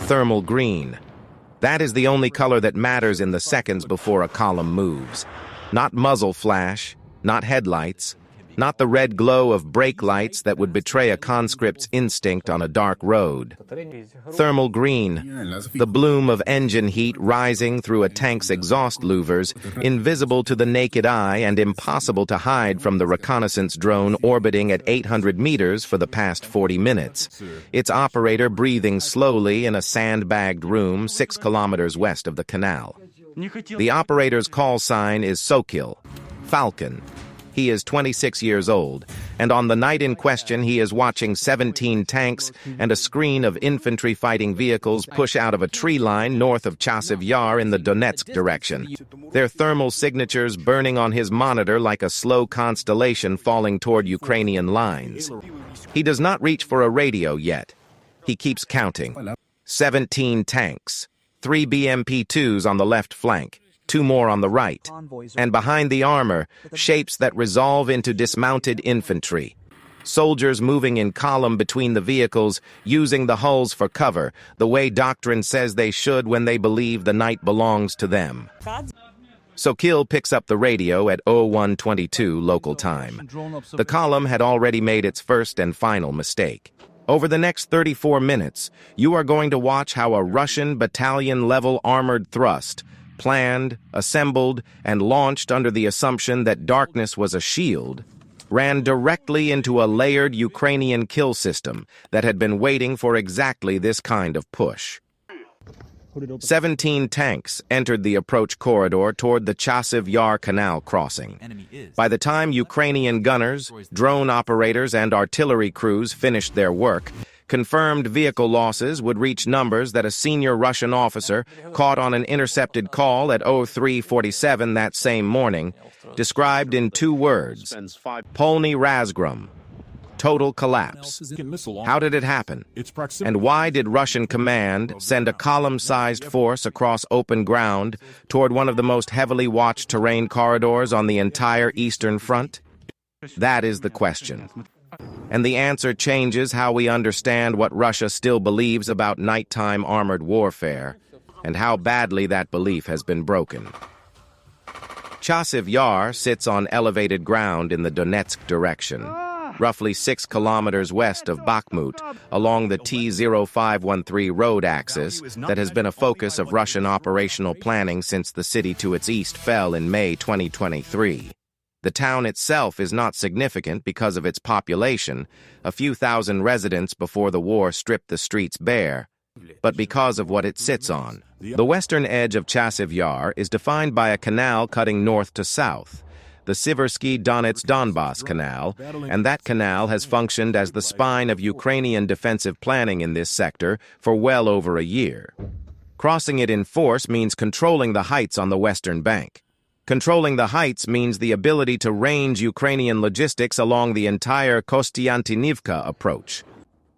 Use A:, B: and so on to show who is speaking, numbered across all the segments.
A: thermal green. That is the only color that matters in the seconds before a column moves. Not muzzle flash, not headlights, not the red glow of brake lights that would betray a conscript's instinct on a dark road. Thermal green, the bloom of engine heat rising through a tank's exhaust louvers, invisible to the naked eye and impossible to hide from the reconnaissance drone orbiting at 800 meters for the past 40 minutes. Its operator breathing slowly in a sandbagged room 6 kilometers west of the canal. The operator's call sign is Sokil, Falcon. He is 26 years old, and on the night in question he is watching 17 tanks and a screen of infantry fighting vehicles push out of a tree line north of Chasiv Yar in the Donetsk direction, their thermal signatures burning on his monitor like a slow constellation falling toward Ukrainian lines. He does not reach for a radio yet. He keeps counting. 17 tanks, 3 BMP-2s on the left flank, 2 more on the right, and behind the armor, shapes that resolve into dismounted infantry. Soldiers moving in column between the vehicles, using the hulls for cover, the way doctrine says they should when they believe the night belongs to them. Sokil picks up the radio at 01:22 local time. The column had already made its first and final mistake. Over the next 34 minutes, you are going to watch how a Russian battalion-level armored thrust, planned, assembled, and launched under the assumption that darkness was a shield, ran directly into a layered Ukrainian kill system that had been waiting for exactly this kind of push. 17 tanks entered the approach corridor toward the Chasiv Yar canal crossing. By the time Ukrainian gunners, drone operators, and artillery crews finished their work, confirmed vehicle losses would reach numbers that a senior Russian officer, caught on an intercepted call at 03:47 that same morning, described in 2 words: polniy razgrom, total collapse. How did it happen? And why did Russian command send a column-sized force across open ground toward one of the most heavily watched terrain corridors on the entire Eastern Front? That is the question. And the answer changes how we understand what Russia still believes about nighttime armored warfare, and how badly that belief has been broken. Chasiv Yar sits on elevated ground in the Donetsk direction, roughly 6 kilometers west of Bakhmut, along the T-0513 road axis that has been a focus of Russian operational planning since the city to its east fell in May 2023. The town itself is not significant because of its population, a few thousand residents before the war stripped the streets bare, but because of what it sits on. The western edge of Chasiv Yar is defined by a canal cutting north to south, the Siversky-Donetsk-Donbass Canal, and that canal has functioned as the spine of Ukrainian defensive planning in this sector for well over a year. Crossing it in force means controlling the heights on the western bank. Controlling the heights means the ability to range Ukrainian logistics along the entire Kostiantynivka approach.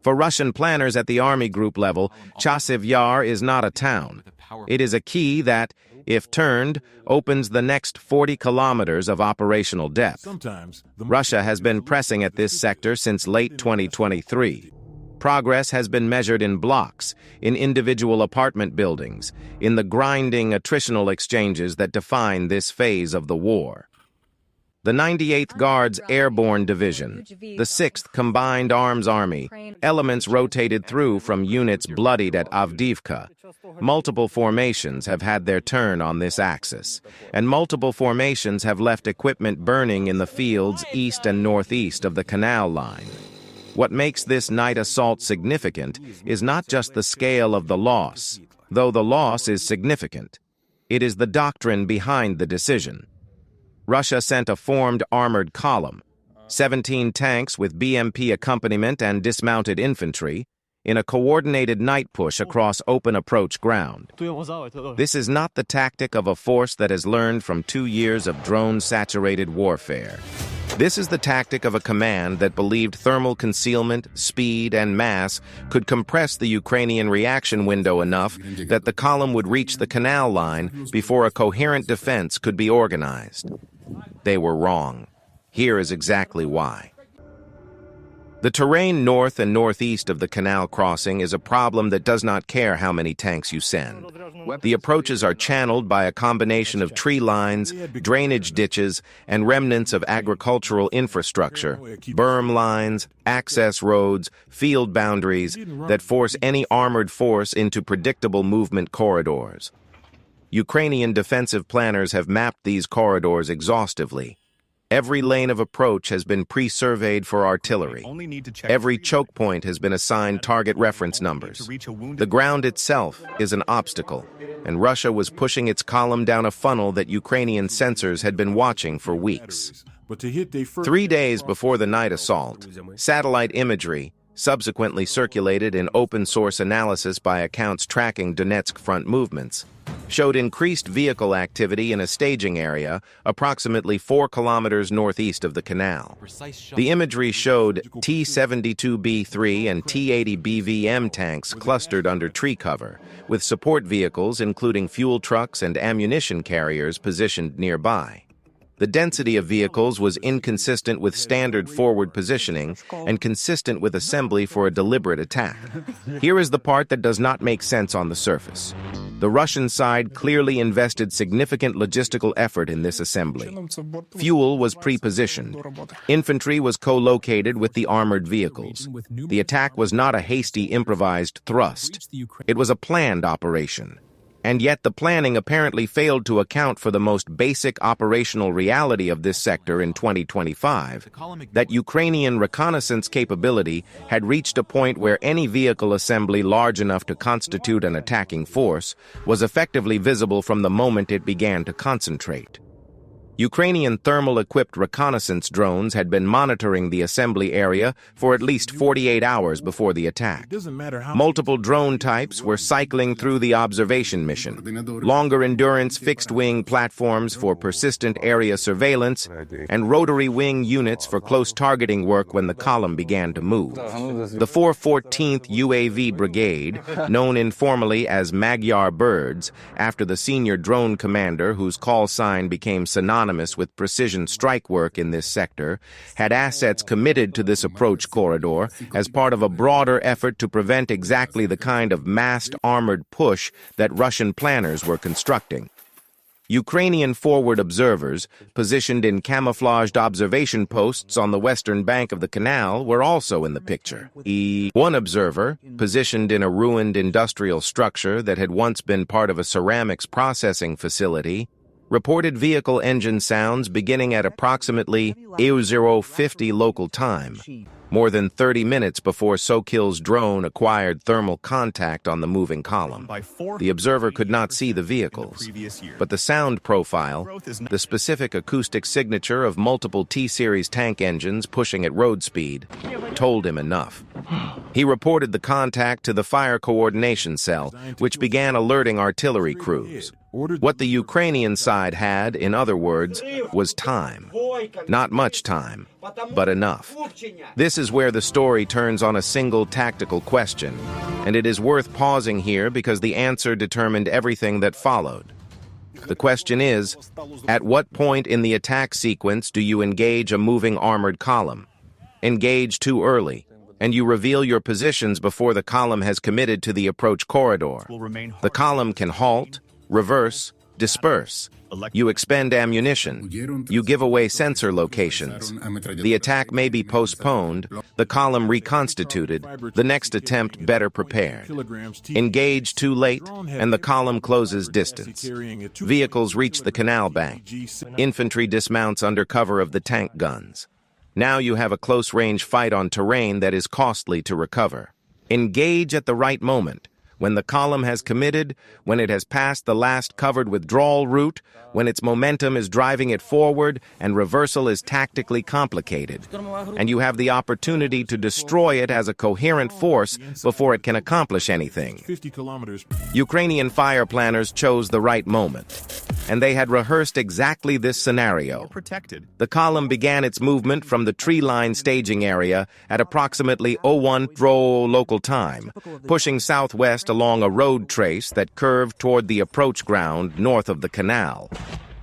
A: For Russian planners at the army group level, Chasiv Yar is not a town. It is a key that, if turned, opens the next 40 kilometers of operational depth. Russia has been pressing at this sector since late 2023. Progress has been measured in blocks, in individual apartment buildings, in the grinding attritional exchanges that define this phase of the war. The 98th Guards Airborne Division, the 6th Combined Arms Army, elements rotated through from units bloodied at Avdiivka. Multiple formations have had their turn on this axis, and multiple formations have left equipment burning in the fields east and northeast of the canal line. What makes this night assault significant is not just the scale of the loss, though the loss is significant. It is the doctrine behind the decision. Russia sent a formed armored column, 17 tanks with BMP accompaniment and dismounted infantry, in a coordinated night push across open approach ground. This is not the tactic of a force that has learned from 2 years of drone-saturated warfare. This is the tactic of a command that believed thermal concealment, speed, and mass could compress the Ukrainian reaction window enough that the column would reach the canal line before a coherent defense could be organized. They were wrong. Here is exactly why. The terrain north and northeast of the canal crossing is a problem that does not care how many tanks you send. The approaches are channeled by a combination of tree lines, drainage ditches, and remnants of agricultural infrastructure, berm lines, access roads, field boundaries that force any armored force into predictable movement corridors. Ukrainian defensive planners have mapped these corridors exhaustively. Every lane of approach has been pre-surveyed for artillery. Every choke point has been assigned target reference numbers. The ground itself is an obstacle, and Russia was pushing its column down a funnel that Ukrainian sensors had been watching for weeks. 3 days before the night assault, satellite imagery, subsequently circulated in open-source analysis by accounts tracking Donetsk front movements, showed increased vehicle activity in a staging area approximately 4 kilometers northeast of the canal. The imagery showed T-72B3 and T-80BVM tanks clustered under tree cover, with support vehicles including fuel trucks and ammunition carriers positioned nearby. The density of vehicles was inconsistent with standard forward positioning and consistent with assembly for a deliberate attack. Here is the part that does not make sense on the surface. The Russian side clearly invested significant logistical effort in this assembly. Fuel was pre-positioned. Infantry was co-located with the armored vehicles. The attack was not a hasty, improvised thrust. It was a planned operation. And yet the planning apparently failed to account for the most basic operational reality of this sector in 2025, that Ukrainian reconnaissance capability had reached a point where any vehicle assembly large enough to constitute an attacking force was effectively visible from the moment it began to concentrate. Ukrainian thermal-equipped reconnaissance drones had been monitoring the assembly area for at least 48 hours before the attack. Multiple drone types were cycling through the observation mission, longer-endurance fixed-wing platforms for persistent area surveillance, and rotary-wing units for close targeting work when the column began to move. The 414th UAV Brigade, known informally as Magyar Birds, after the senior drone commander whose call sign became synonymous with precision strike work in this sector, had assets committed to this approach corridor as part of a broader effort to prevent exactly the kind of massed armored push that Russian planners were constructing. Ukrainian forward observers, positioned in camouflaged observation posts on the western bank of the canal, were also in the picture. One observer, positioned in a ruined industrial structure that had once been part of a ceramics processing facility, reported vehicle engine sounds beginning at approximately 0050 local time, more than 30 minutes before Sokil's drone acquired thermal contact on the moving column. The observer could not see the vehicles, but the sound profile, the specific acoustic signature of multiple T-series tank engines pushing at road speed, told him enough. He reported the contact to the fire coordination cell, which began alerting artillery crews. What the Ukrainian side had, in other words, was time. Not much time, but enough. This is where the story turns on a single tactical question, and it is worth pausing here because the answer determined everything that followed. The question is, at what point in the attack sequence do you engage a moving armored column? Engage too early, and you reveal your positions before the column has committed to the approach corridor. The column can halt, reverse, disperse. You expend ammunition. You give away sensor locations. The attack may be postponed, the column reconstituted, the next attempt better prepared. Engage too late, and the column closes distance. Vehicles reach the canal bank. Infantry dismounts under cover of the tank guns. Now you have a close-range fight on terrain that is costly to recover. Engage at the right moment. When the column has committed, when it has passed the last covered withdrawal route, when its momentum is driving it forward and reversal is tactically complicated, and you have the opportunity to destroy it as a coherent force before it can accomplish anything. Ukrainian fire planners chose the right moment, and they had rehearsed exactly this scenario. The column began its movement from the tree line staging area at approximately 01 local time, pushing southwest along a road trace that curved toward the approach ground north of the canal.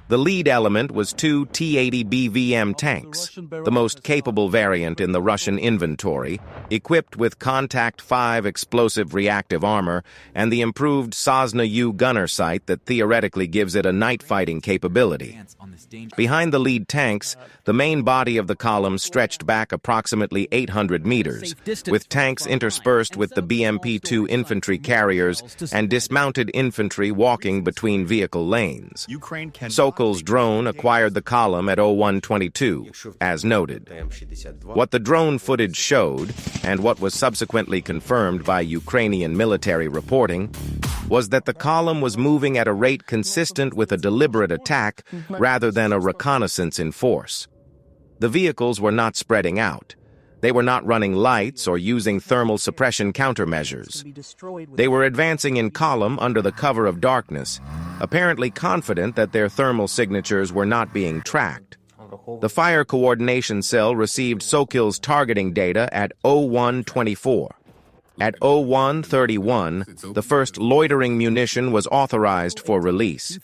A: The lead element was two T-80BVM tanks, the most capable variant in the Russian inventory, equipped with Contact 5 explosive reactive armor and the improved Stugna-U gunner sight that theoretically gives it a night fighting capability. Behind the lead tanks, the main body of the column stretched back approximately 800 meters, with tanks interspersed with the BMP-2 infantry carriers and dismounted infantry walking between vehicle lanes. Sokol's drone acquired the column at 0122, as noted. What the drone footage showed, and what was subsequently confirmed by Ukrainian military reporting, was that the column was moving at a rate consistent with a deliberate attack rather than a reconnaissance in force. The vehicles were not spreading out. They were not running lights or using thermal suppression countermeasures. They were advancing in column under the cover of darkness, apparently confident that their thermal signatures were not being tracked. The Fire Coordination Cell received Sokol's targeting data at 0124. At 0131, the first loitering munition was authorized for release.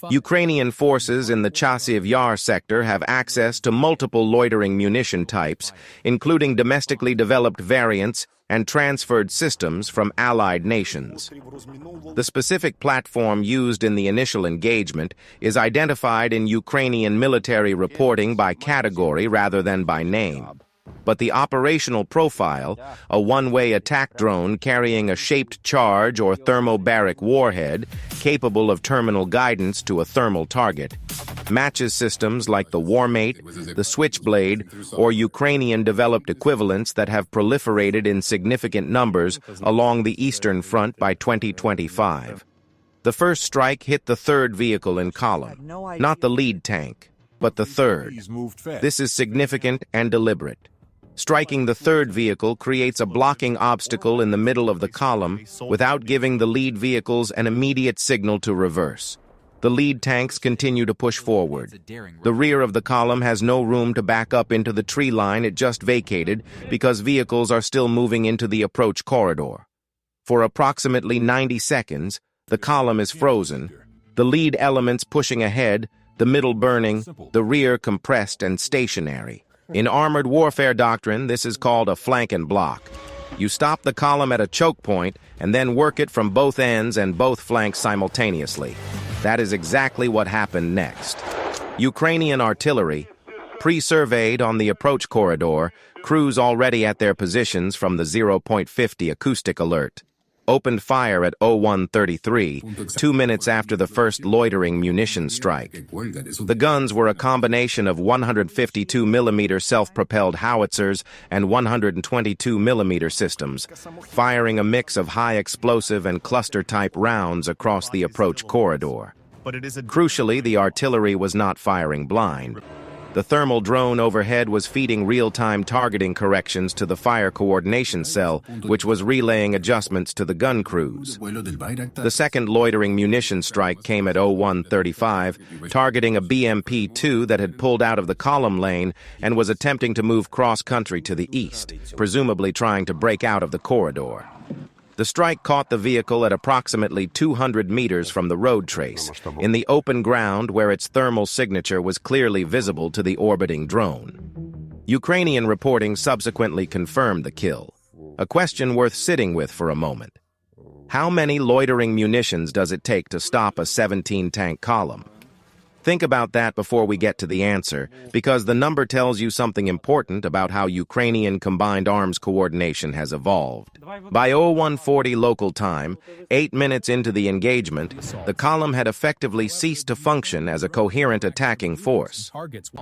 A: Ukrainian forces in the Chasiv Yar sector have access to multiple loitering munition types, including domestically developed variants and transferred systems from allied nations. The specific platform used in the initial engagement is identified in Ukrainian military reporting by category rather than by name. But the operational profile, a one-way attack drone carrying a shaped charge or thermobaric warhead capable of terminal guidance to a thermal target, matches systems like the Warmate, the Switchblade, or Ukrainian-developed equivalents that have proliferated in significant numbers along the Eastern Front by 2025. The first strike hit the third vehicle in column, not the lead tank, but the third. This is significant and deliberate. Striking the third vehicle creates a blocking obstacle in the middle of the column without giving the lead vehicles an immediate signal to reverse. The lead tanks continue to push forward. The rear of the column has no room to back up into the tree line it just vacated because vehicles are still moving into the approach corridor. For approximately 90 seconds, the column is frozen, the lead elements pushing ahead, the middle burning, the rear compressed and stationary. In armored warfare doctrine, this is called a flank and block. You stop the column at a choke point and then work it from both ends and both flanks simultaneously. That is exactly what happened next. Ukrainian artillery, pre-surveyed on the approach corridor, crews already at their positions from the 0.50 acoustic alert, opened fire at 0133, 2 minutes after the first loitering munition strike. The guns were a combination of 152mm self-propelled howitzers and 122mm systems, firing a mix of high-explosive and cluster-type rounds across the approach corridor. Crucially, the artillery was not firing blind. The thermal drone overhead was feeding real-time targeting corrections to the Fire Coordination Cell, which was relaying adjustments to the gun crews. The second loitering munition strike came at 0135, targeting a BMP-2 that had pulled out of the column lane and was attempting to move cross-country to the east, presumably trying to break out of the corridor. The strike caught the vehicle at approximately 200 meters from the road trace, in the open ground where its thermal signature was clearly visible to the orbiting drone. Ukrainian reporting subsequently confirmed the kill, a question worth sitting with for a moment. How many loitering munitions does it take to stop a 17-tank column? Think about that before we get to the answer, because the number tells you something important about how Ukrainian combined arms coordination has evolved. By 0140 local time, 8 minutes into the engagement, the column had effectively ceased to function as a coherent attacking force.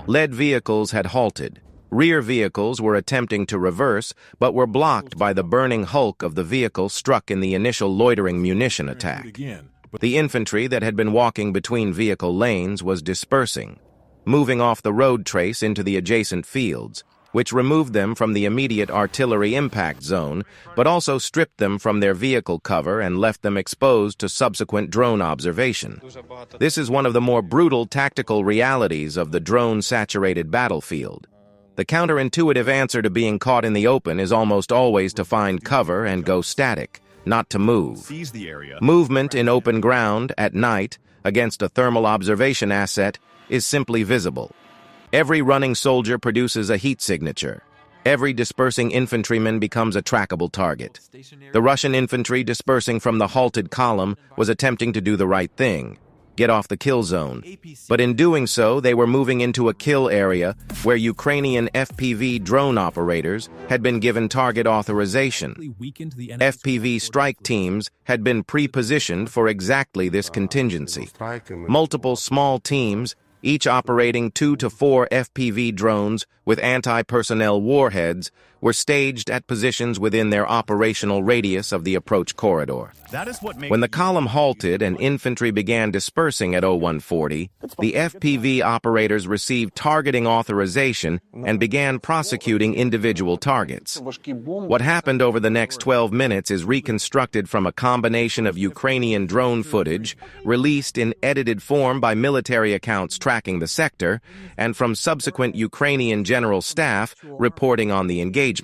A: Lead vehicles had halted. Rear vehicles were attempting to reverse, but were blocked by the burning hulk of the vehicle struck in the initial loitering munition attack. The infantry that had been walking between vehicle lanes was dispersing, moving off the road trace into the adjacent fields, which removed them from the immediate artillery impact zone, but also stripped them from their vehicle cover and left them exposed to subsequent drone observation. This is one of the more brutal tactical realities of the drone-saturated battlefield. The counterintuitive answer to being caught in the open is almost always to find cover and go static. not to move. Movement in open ground at night against a thermal observation asset is simply visible. Every running soldier produces a heat signature. Every dispersing infantryman becomes a trackable target. The Russian infantry dispersing from the halted column was attempting to do the right thing, get off the kill zone. But in doing so, they were moving into a kill area where Ukrainian FPV drone operators had been given target authorization. FPV strike teams had been pre-positioned for exactly this contingency. Multiple small teams, each operating 2 to 4 FPV drones with anti-personnel warheads, were staged at positions within their operational radius of the approach corridor. When the column halted and infantry began dispersing at 0140, the FPV operators received targeting authorization and began prosecuting individual targets. What happened over the next 12 minutes is reconstructed from a combination of Ukrainian drone footage, released in edited form by military accounts tracking the sector, and from subsequent Ukrainian general staff reporting on the engagement.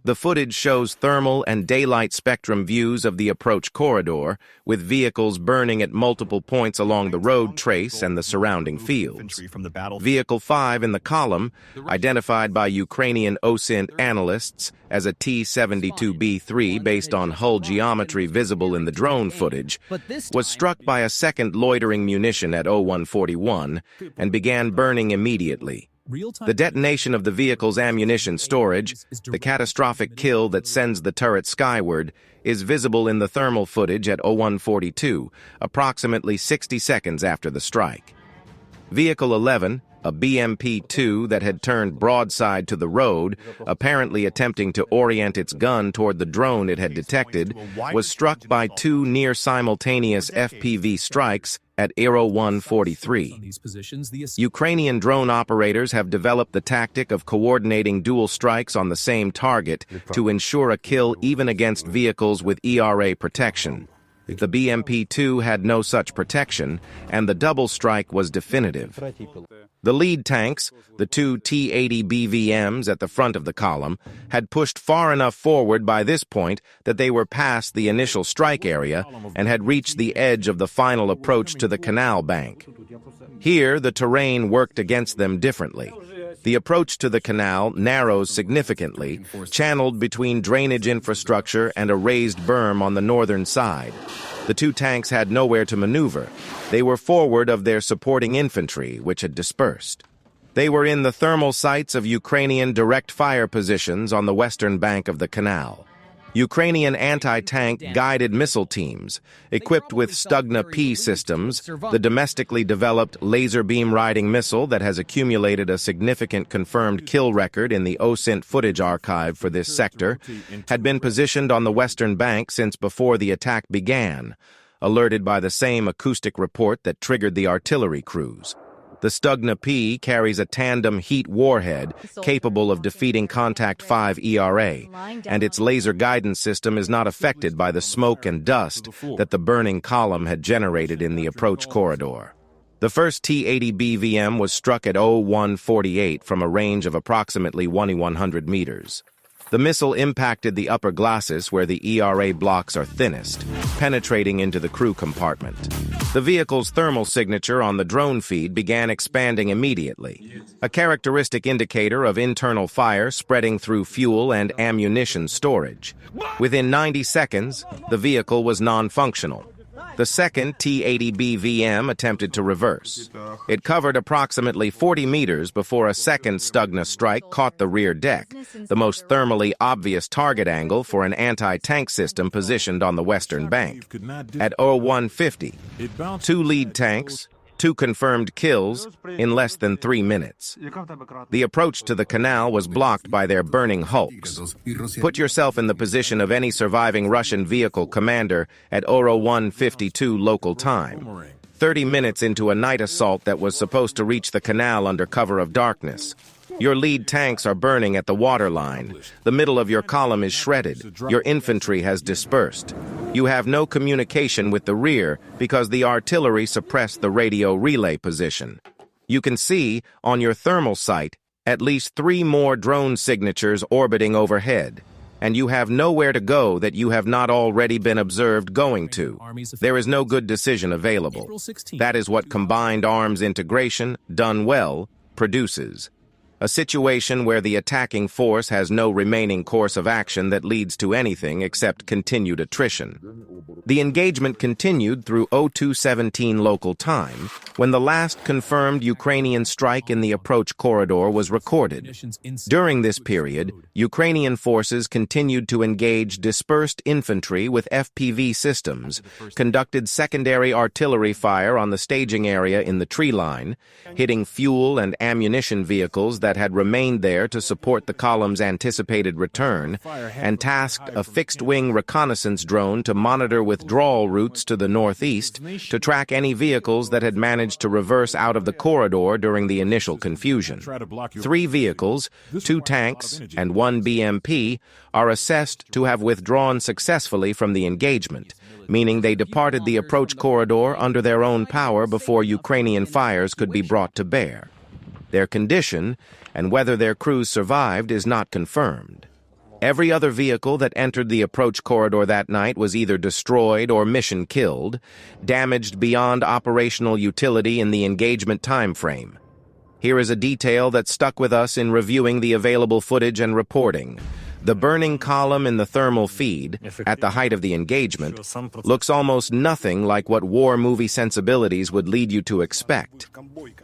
A: The footage shows thermal and daylight spectrum views of the approach corridor, with vehicles burning at multiple points along the road trace and the surrounding fields. Vehicle 5 in the column, identified by Ukrainian OSINT analysts as a T-72B3 based on hull geometry visible in the drone footage, was struck by a second loitering munition at 0141 and began burning immediately. The detonation of the vehicle's ammunition storage, the catastrophic kill that sends the turret skyward, is visible in the thermal footage at 0142, approximately 60 seconds after the strike. Vehicle 11, a BMP-2 that had turned broadside to the road, apparently attempting to orient its gun toward the drone it had detected, was struck by 2 near-simultaneous FPV strikes at 0143. Ukrainian drone operators have developed the tactic of coordinating dual strikes on the same target to ensure a kill even against vehicles with ERA protection. The BMP-2 had no such protection, and the double strike was definitive. The lead tanks, the 2 T-80BVMs at the front of the column, had pushed far enough forward by this point that they were past the initial strike area and had reached the edge of the final approach to the canal bank. Here, the terrain worked against them differently. The approach to the canal narrows significantly, channeled between drainage infrastructure and a raised berm on the northern side. The 2 tanks had nowhere to maneuver. They were forward of their supporting infantry, which had dispersed. They were in the thermal sights of Ukrainian direct fire positions on the western bank of the canal. Ukrainian anti-tank guided missile teams, equipped with Stugna-P systems, the domestically developed laser beam riding missile that has accumulated a significant confirmed kill record in the OSINT footage archive for this sector, had been positioned on the western bank since before the attack began, alerted by the same acoustic report that triggered the artillery crews. The Stugna-P carries a tandem heat warhead capable of defeating Contact 5 ERA, and its laser guidance system is not affected by the smoke and dust that the burning column had generated in the approach corridor. The first T-80BVM was struck at 0148 from a range of approximately 2,100 meters. The missile impacted the upper glacis where the ERA blocks are thinnest, penetrating into the crew compartment. The vehicle's thermal signature on the drone feed began expanding immediately, a characteristic indicator of internal fire spreading through fuel and ammunition storage. Within 90 seconds, the vehicle was non-functional. The second T-80BVM attempted to reverse. It covered approximately 40 meters before a second Stugna strike caught the rear deck, the most thermally obvious target angle for an anti-tank system positioned on the western bank. At 0150, 2 lead tanks, 2 confirmed kills in less than 3 minutes. The approach to the canal was blocked by their burning hulks. Put yourself in the position of any surviving Russian vehicle commander at 0152 local time. 30 minutes into a night assault that was supposed to reach the canal under cover of darkness. Your lead tanks are burning at the waterline. The middle of your column is shredded. Your infantry has dispersed. You have no communication with the rear because the artillery suppressed the radio relay position. You can see, on your thermal sight, at least 3 more drone signatures orbiting overhead. and you have nowhere to go that you have not already been observed going to. There is no good decision available. That is what combined arms integration, done well, produces. A situation where the attacking force has no remaining course of action that leads to anything except continued attrition. The engagement continued through 02:17 local time, when the last confirmed Ukrainian strike in the approach corridor was recorded. During this period, Ukrainian forces continued to engage dispersed infantry with FPV systems, conducted secondary artillery fire on the staging area in the tree line, hitting fuel and ammunition vehicles that had remained there to support the column's anticipated return, and tasked a fixed-wing reconnaissance drone to monitor withdrawal routes to the northeast to track any vehicles that had managed to reverse out of the corridor during the initial confusion. 3 vehicles, 2 tanks, and 1 BMP are assessed to have withdrawn successfully from the engagement, meaning they departed the approach corridor under their own power before Ukrainian fires could be brought to bear. Their condition, and whether their crews survived, is not confirmed. Every other vehicle that entered the approach corridor that night was either destroyed or mission killed, damaged beyond operational utility in the engagement time frame. Here is a detail that stuck with us in reviewing the available footage and reporting. The burning column in the thermal feed, at the height of the engagement, looks almost nothing like what war movie sensibilities would lead you to expect.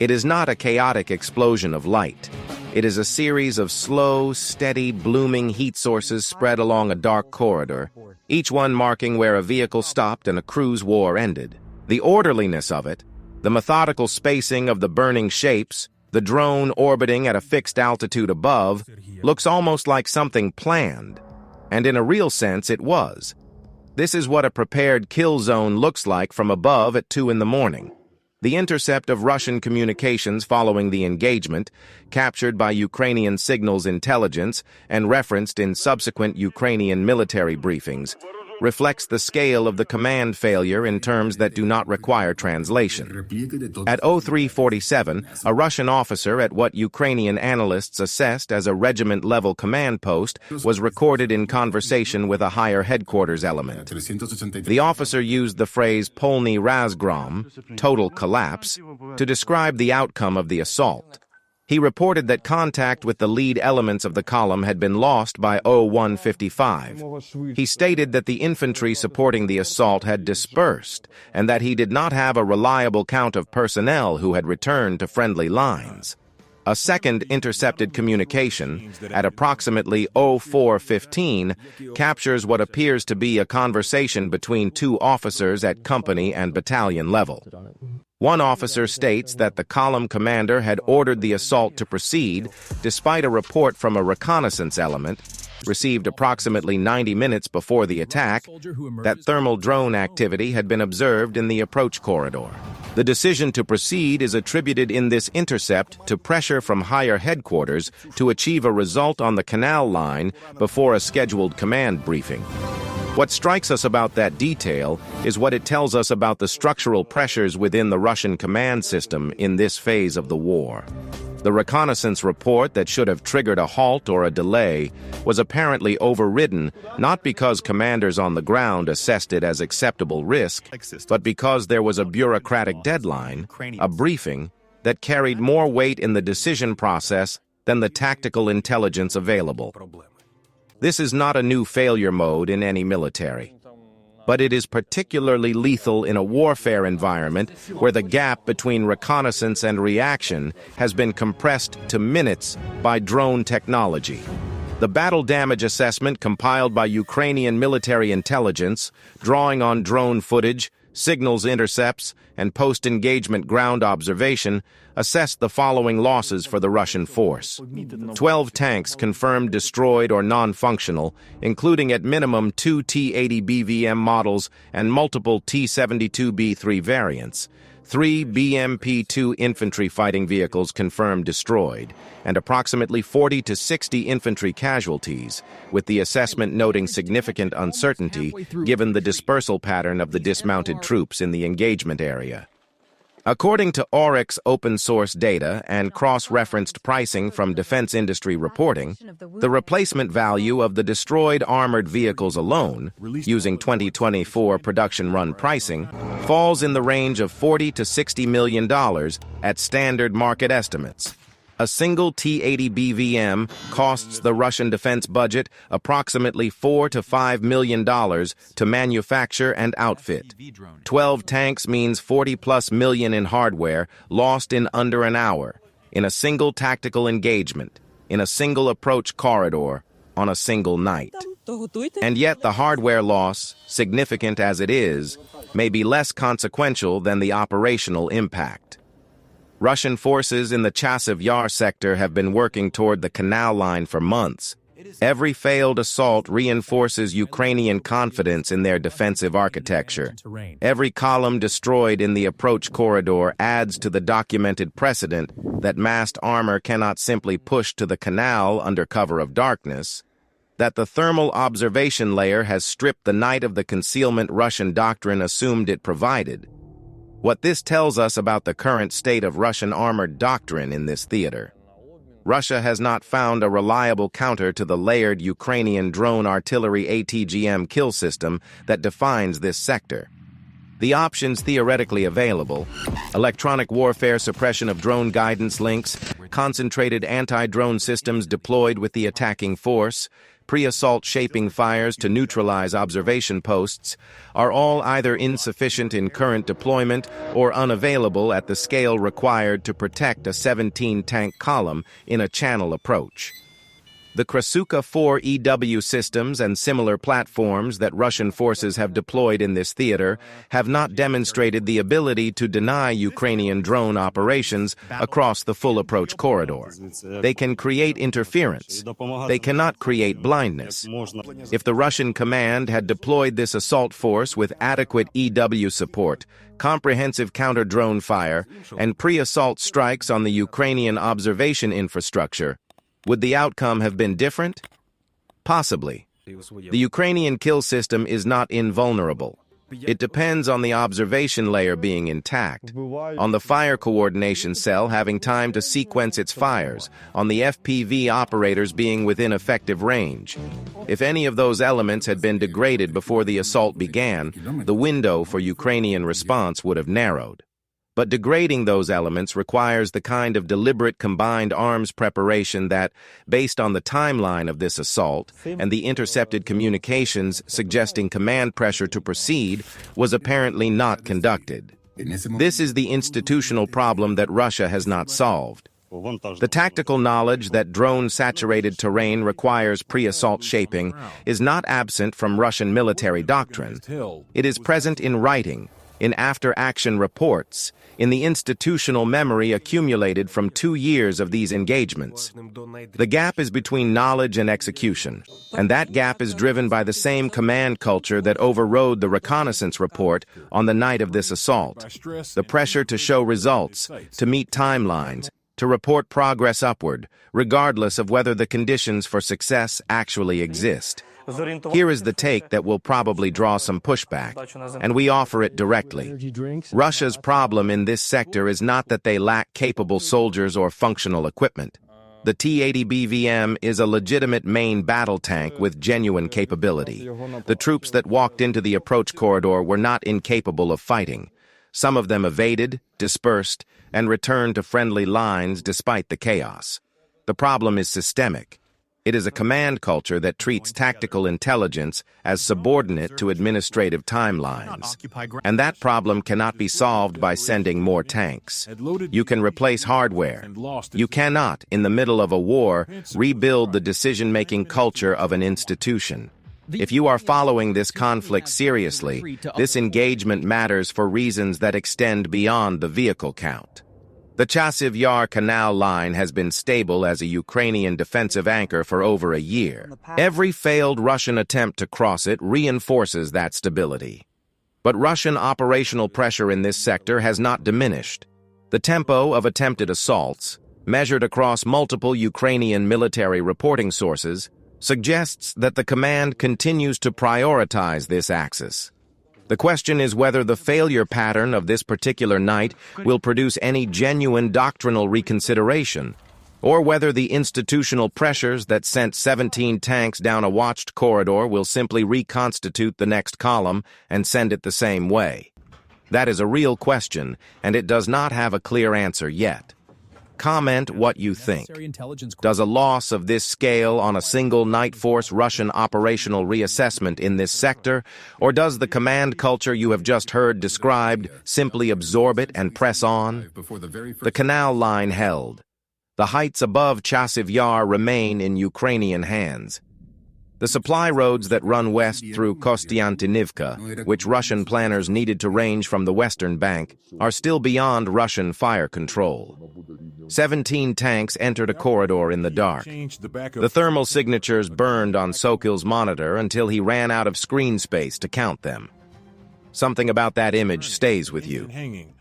A: It is not a chaotic explosion of light. It is a series of slow, steady, blooming heat sources spread along a dark corridor, each one marking where a vehicle stopped and a crew's war ended. The orderliness of it, the methodical spacing of the burning shapes, the drone orbiting at a fixed altitude above, looks almost like something planned. And in a real sense, it was. This is what a prepared kill zone looks like from above at 2 in the morning. The intercept of Russian communications following the engagement, captured by Ukrainian signals intelligence and referenced in subsequent Ukrainian military briefings, reflects the scale of the command failure in terms that do not require translation. At 03:47, a Russian officer at what Ukrainian analysts assessed as a regiment-level command post was recorded in conversation with a higher headquarters element. The officer used the phrase polniy razgrom, total collapse, to describe the outcome of the assault. He reported that contact with the lead elements of the column had been lost by 01:55. He stated that the infantry supporting the assault had dispersed and that he did not have a reliable count of personnel who had returned to friendly lines. A second intercepted communication, at approximately 04:15, captures what appears to be a conversation between 2 officers at company and battalion level. One officer states that the column commander had ordered the assault to proceed despite a report from a reconnaissance element, received approximately 90 minutes before the attack, that thermal drone activity had been observed in the approach corridor. The decision to proceed is attributed in this intercept to pressure from higher headquarters to achieve a result on the canal line before a scheduled command briefing. What strikes us about that detail is what it tells us about the structural pressures within the Russian command system in this phase of the war. The reconnaissance report that should have triggered a halt or a delay was apparently overridden, not because commanders on the ground assessed it as acceptable risk, but because there was a bureaucratic deadline, a briefing, that carried more weight in the decision process than the tactical intelligence available. This is not a new failure mode in any military, but it is particularly lethal in a warfare environment where the gap between reconnaissance and reaction has been compressed to minutes by drone technology. The battle damage assessment compiled by Ukrainian military intelligence, drawing on drone footage, signals intercepts, and post-engagement ground observation, assessed the following losses for the Russian force. 12 tanks confirmed destroyed or non-functional, including at minimum 2 T-80BVM models and multiple T-72B3 variants. 3 BMP-2 infantry fighting vehicles confirmed destroyed, and approximately 40 to 60 infantry casualties, with the assessment noting significant uncertainty given the dispersal pattern of the dismounted troops in the engagement area. According to Oryx open-source data and cross-referenced pricing from defense industry reporting, the replacement value of the destroyed armored vehicles alone, using 2024 production run pricing, falls in the range of $40 to $60 million at standard market estimates. A single T-80BVM costs the Russian defense budget approximately $4 to $5 million to manufacture and outfit. 12 tanks means 40+ million in hardware lost in under an hour, in a single tactical engagement, in a single approach corridor, on a single night. And yet the hardware loss, significant as it is, may be less consequential than the operational impact. Russian forces in the Chasiv Yar sector have been working toward the canal line for months. Every failed assault reinforces Ukrainian confidence in their defensive architecture. Every column destroyed in the approach corridor adds to the documented precedent that massed armor cannot simply push to the canal under cover of darkness, that the thermal observation layer has stripped the night of the concealment Russian doctrine assumed it provided. What this tells us about the current state of Russian armored doctrine in this theater. Russia has not found a reliable counter to the layered Ukrainian drone artillery ATGM kill system that defines this sector. The options theoretically available: electronic warfare suppression of drone guidance links, concentrated anti-drone systems deployed with the attacking force, pre-assault shaping fires to neutralize observation posts, are all either insufficient in current deployment or unavailable at the scale required to protect a 17-tank column in a channel approach. The Krasuka 4 EW systems and similar platforms that Russian forces have deployed in this theater have not demonstrated the ability to deny Ukrainian drone operations across the full approach corridor. They can create interference. They cannot create blindness. If the Russian command had deployed this assault force with adequate EW support, comprehensive counter-drone fire, and pre-assault strikes on the Ukrainian observation infrastructure, would the outcome have been different? Possibly. The Ukrainian kill system is not invulnerable. It depends on the observation layer being intact, on the fire coordination cell having time to sequence its fires, on the FPV operators being within effective range. If any of those elements had been degraded before the assault began, the window for Ukrainian response would have narrowed. But degrading those elements requires the kind of deliberate combined arms preparation that, based on the timeline of this assault and the intercepted communications suggesting command pressure to proceed, was apparently not conducted. This is the institutional problem that Russia has not solved. The tactical knowledge that drone-saturated terrain requires pre-assault shaping is not absent from Russian military doctrine. It is present in writing, in after-action reports, in the institutional memory accumulated from 2 years of these engagements. The gap is between knowledge and execution, and that gap is driven by the same command culture that overrode the reconnaissance report on the night of this assault. The pressure to show results, to meet timelines, to report progress upward, regardless of whether the conditions for success actually exist. Here is the take that will probably draw some pushback, and we offer it directly. Russia's problem in this sector is not that they lack capable soldiers or functional equipment. The T-80BVM is a legitimate main battle tank with genuine capability. The troops that walked into the approach corridor were not incapable of fighting. Some of them evaded, dispersed, and returned to friendly lines despite the chaos. The problem is systemic. It is a command culture that treats tactical intelligence as subordinate to administrative timelines. And that problem cannot be solved by sending more tanks. You can replace hardware. You cannot, in the middle of a war, rebuild the decision-making culture of an institution. If you are following this conflict seriously, this engagement matters for reasons that extend beyond the vehicle count. The Chasiv Yar canal line has been stable as a Ukrainian defensive anchor for over a year. Every failed Russian attempt to cross it reinforces that stability. But Russian operational pressure in this sector has not diminished. The tempo of attempted assaults, measured across multiple Ukrainian military reporting sources, suggests that the command continues to prioritize this axis. The question is whether the failure pattern of this particular night will produce any genuine doctrinal reconsideration, or whether the institutional pressures that sent 17 tanks down a watched corridor will simply reconstitute the next column and send it the same way. That is a real question, and it does not have a clear answer yet. Comment what you think. Does a loss of this scale on a single night force Russian operational reassessment in this sector, or does the command culture you have just heard described simply absorb it and press on? The canal line held. The heights above Chasiv Yar remain in Ukrainian hands. The supply roads that run west through Kostiantynivka, which Russian planners needed to range from the western bank, are still beyond Russian fire control. 17 tanks entered a corridor in the dark. The thermal signatures burned on Sokil's monitor until he ran out of screen space to count them. Something about that image stays with you.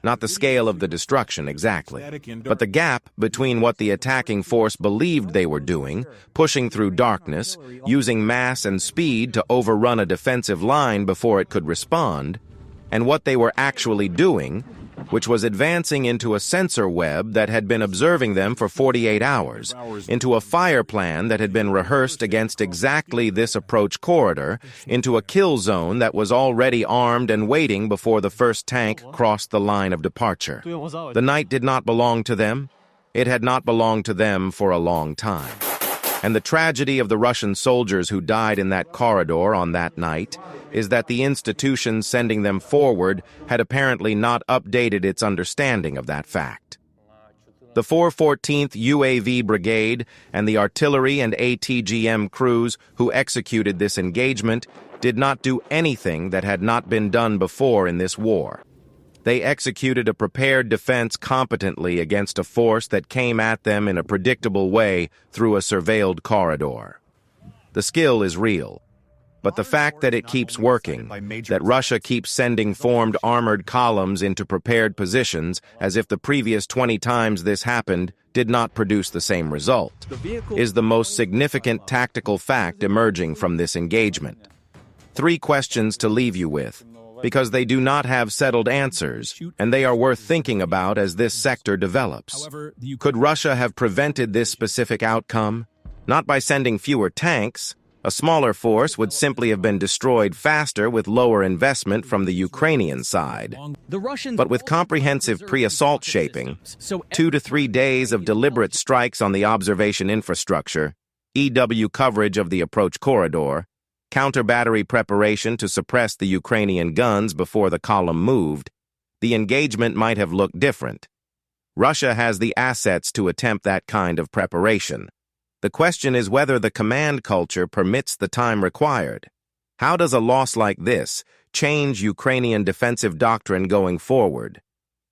A: Not the scale of the destruction exactly, but the gap between what the attacking force believed they were doing, pushing through darkness, using mass and speed to overrun a defensive line before it could respond, and what they were actually doing, which was advancing into a sensor web that had been observing them for 48 hours, into a fire plan that had been rehearsed against exactly this approach corridor, into a kill zone that was already armed and waiting before the first tank crossed the line of departure. The night did not belong to them. It had not belonged to them for a long time. And the tragedy of the Russian soldiers who died in that corridor on that night is that the institution sending them forward had apparently not updated its understanding of that fact. The 414th UAV Brigade and the artillery and ATGM crews who executed this engagement did not do anything that had not been done before in this war. They executed a prepared defense competently against a force that came at them in a predictable way through a surveilled corridor. The skill is real, but the fact that it keeps working, that Russia keeps sending formed armored columns into prepared positions as if the previous 20 times this happened did not produce the same result, is the most significant tactical fact emerging from this engagement. 3 questions to leave you with, because they do not have settled answers, and they are worth thinking about as this sector develops. Could Russia have prevented this specific outcome? Not by sending fewer tanks. A smaller force would simply have been destroyed faster with lower investment from the Ukrainian side. But with comprehensive pre-assault shaping, 2 to 3 days of deliberate strikes on the observation infrastructure, EW coverage of the approach corridor, counter-battery preparation to suppress the Ukrainian guns before the column moved, the engagement might have looked different. Russia has the assets to attempt that kind of preparation. The question is whether the command culture permits the time required. How does a loss like this change Ukrainian defensive doctrine going forward?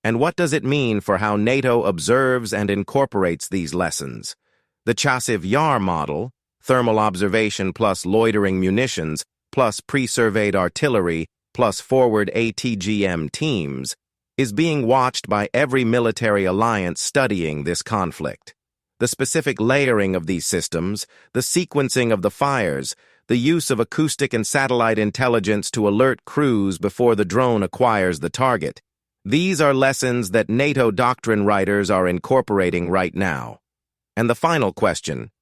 A: And what does it mean for how NATO observes and incorporates these lessons? The Chasiv Yar model, thermal observation plus loitering munitions, plus pre-surveyed artillery, plus forward ATGM teams, is being watched by every military alliance studying this conflict. The specific layering of these systems, the sequencing of the fires, the use of acoustic and satellite intelligence to alert crews before the drone acquires the target. These are lessons that NATO doctrine writers are incorporating right now. And the final question: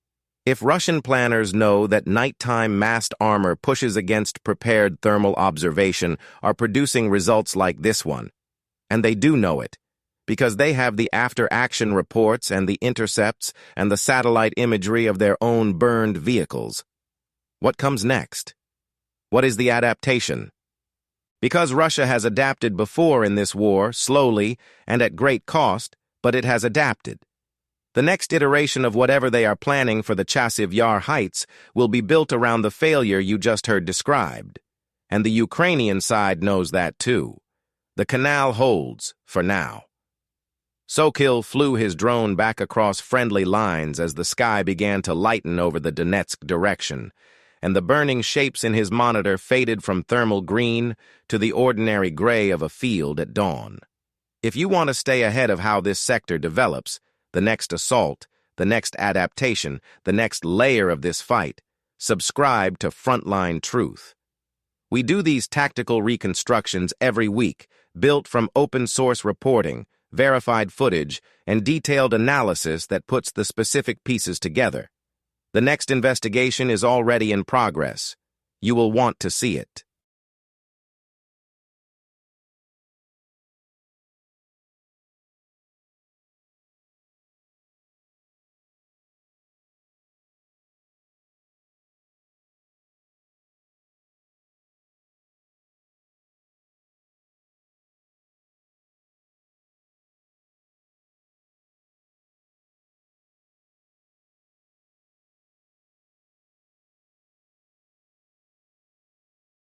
A: if Russian planners know that nighttime massed armor pushes against prepared thermal observation are producing results like this one, and they do know it, because they have the after-action reports and the intercepts and the satellite imagery of their own burned vehicles, what comes next? What is the adaptation? Because Russia has adapted before in this war, slowly and at great cost, but it has adapted. The next iteration of whatever they are planning for the Chasiv Yar heights will be built around the failure you just heard described. And the Ukrainian side knows that too. The canal holds, for now. Sokil flew his drone back across friendly lines as the sky began to lighten over the Donetsk direction, and the burning shapes in his monitor faded from thermal green to the ordinary gray of a field at dawn. If you want to stay ahead of how this sector develops, the next assault, the next adaptation, the next layer of this fight, subscribe to Frontline Truth. We do these tactical reconstructions every week, built from open-source reporting, verified footage, and detailed analysis that puts the specific pieces together. The next investigation is already in progress. You will want to see it.